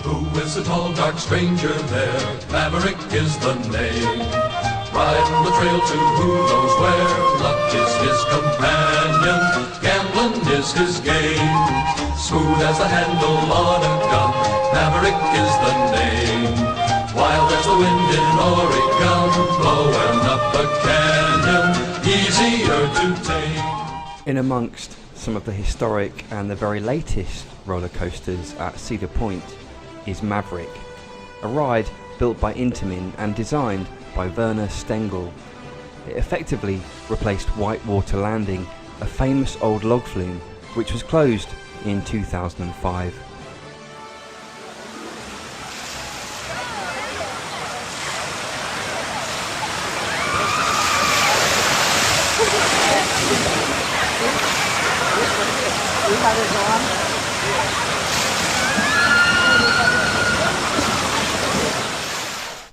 Who is the tall, dark stranger there? Maverick is the name. Riding the trail to who knows where. Luck is his companion, gambling is his game. Smooth as the handle on a gun, Maverick is the name. Wild as the wind in Oregon, blowing up a canyon, easier to tame. In amongst some of the historic and the very latest roller coasters at Cedar Point is Maverick, a ride built by Intamin and designed by Werner Stengel. It effectively replaced Whitewater Landing, a famous old log flume which was closed in 2005.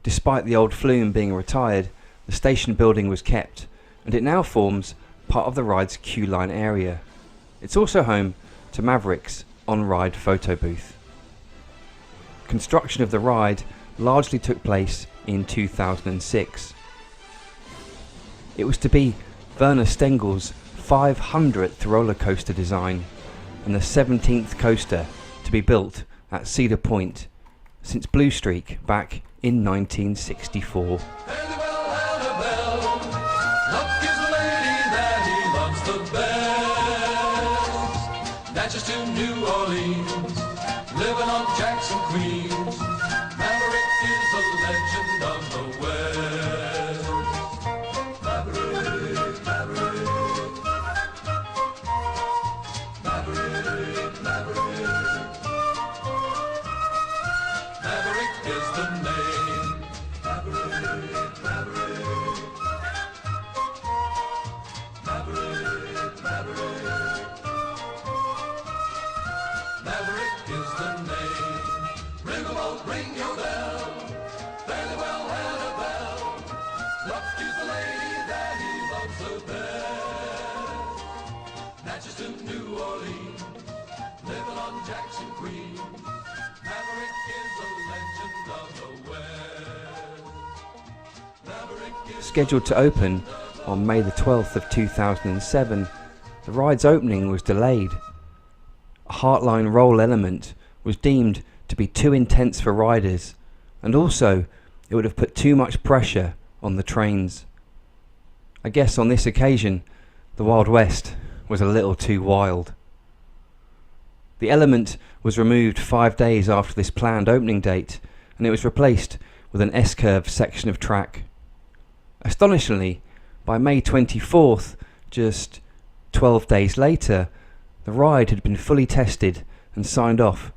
Despite the old flume being retired, the station building was kept, and it now forms part of the ride's queue line area. It's also home to Maverick's on-ride photo booth. Construction of the ride largely took place in 2006. It was to be Werner Stengel's 500th roller coaster design and the 17th coaster to be built at Cedar Point since Blue Streak back in 1964. Natchez to New Orleans, living on Jackson, Queens. Maverick is a legend of the West. Maverick, Maverick, Maverick, Maverick. Maverick is the name. Maverick, Maverick, Maverick, Maverick. Maverick is the name. Ring a boat, ring your bell. Fairly well had a bell. Luck is the lady that he loves the best. Natchez to New Orleans, living on Jackson, Queens. Maverick is a legend of the West. Maverick is Scheduled to open on May the 12th of 2007, the ride's opening was delayed. A heartline roll element was deemed to be too intense for riders, and also it would have put too much pressure on the trains. I guess on this occasion the Wild West was a little too wild. The element was removed 5 days after this planned opening date, and it was replaced with an S-curve section of track. Astonishingly, by May 24th, just 12 days later, the ride had been fully tested and signed off,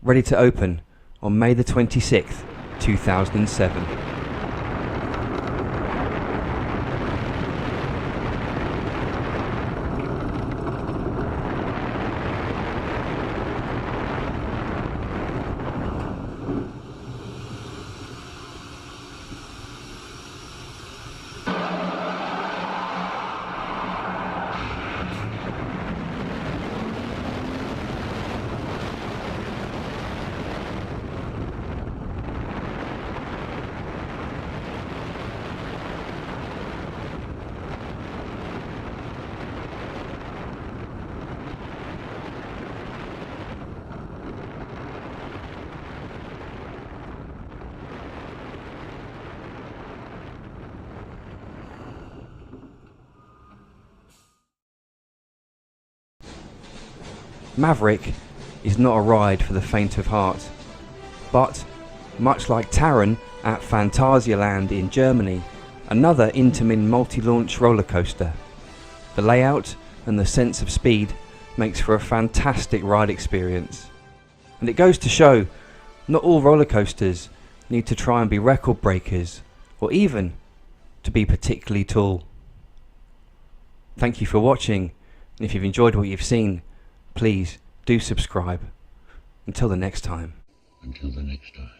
ready to open on May the 26th, 2007. Maverick is not a ride for the faint of heart, but much like Taron at Phantasialand in Germany, another Intamin Multi Launch roller coaster. The layout and the sense of speed makes for a fantastic ride experience. And it goes to show, not all roller coasters need to try and be record breakers, or even to be particularly tall. Thank you for watching, and if you've enjoyed what you've seen, please do subscribe. Until the next time. Until the next time.